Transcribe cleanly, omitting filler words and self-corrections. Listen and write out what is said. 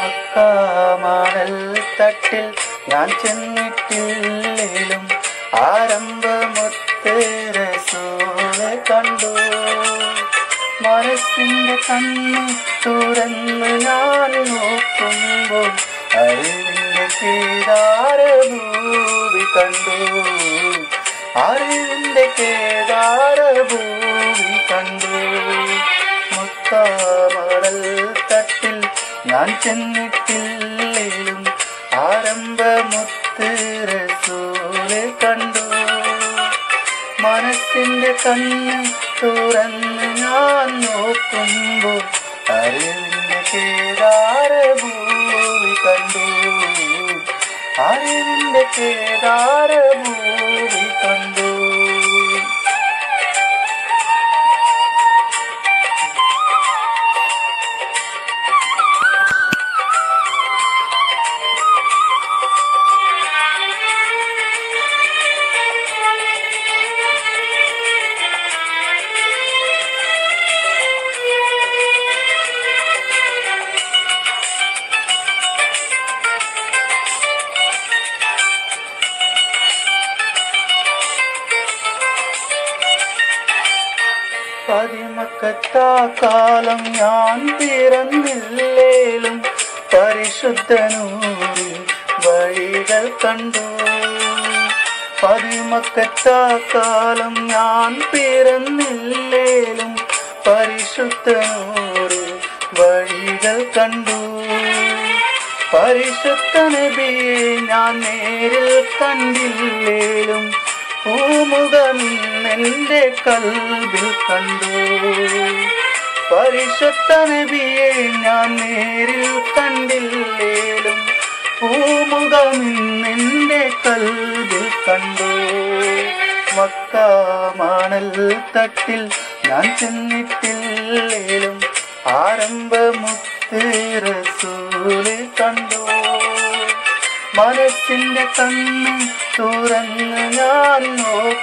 മക്കാമണൽ തട്ടിൽ ഞാൻ ചെന്നിട്ടില്ലേലും ആരംഭമൊത്ത് റസൂലെ കണ്ടു. മനസ്സിന്റെ കണ്ണ് തുറന്ന് ഞാൻ നോക്കുമ്പോൾ അറിവിന്റെ കേദാരഭൂമി കണ്ടു. അറിവിന്റെ കേദാരഭൂമി കണ്ടു. മക്കാമണൽ തട്ടിൽ ഞാൻ ചെന്നിട്ടില്ലേലും ആരംഭമൊത്ത് റസൂലെ കണ്ടു. മനസ്സിന്റെ കണ്ണ് തുറന്ന് ഞാൻ നോക്കുമ്പോൾ അറിവിന്റെ കേദാരഭൂമി കണ്ടു. അറിവിന്റെ കേദാരഭൂമി കണ്ടു. പതിമക്കത്താ കാലം ഞാൻ പിറന്നില്ലേലും പരിശുദ്ധനൂരിൽ വഴികൾ കണ്ടു. പതിമക്കത്താ കാലം ഞാൻ പിറന്നില്ലേലും പരിശുദ്ധനൂരിൽ വഴികൾ കണ്ടു. പരിശുദ്ധ നബിയെ ഞാൻ നേരിൽ കണ്ടില്ലേലും പൂമുഖമെന്റെ കൽബിൽ കണ്ടു. പരിശുദ്ധ നബിയെ ഞാൻ നേരിൽ കണ്ടില്ലേലും പൂമുഖമെന്റെ കൽബിൽ കണ്ടു. മക്കാമണൽ തട്ടിൽ ഞാൻ ചെന്നിട്ടില്ലേലും ആരംഭമൊത്ത് റസൂലെ കണ്ടു. മനസ്സിന്റെ കണ്ണ് തുറന്ന് ഞാൻ നോക്കും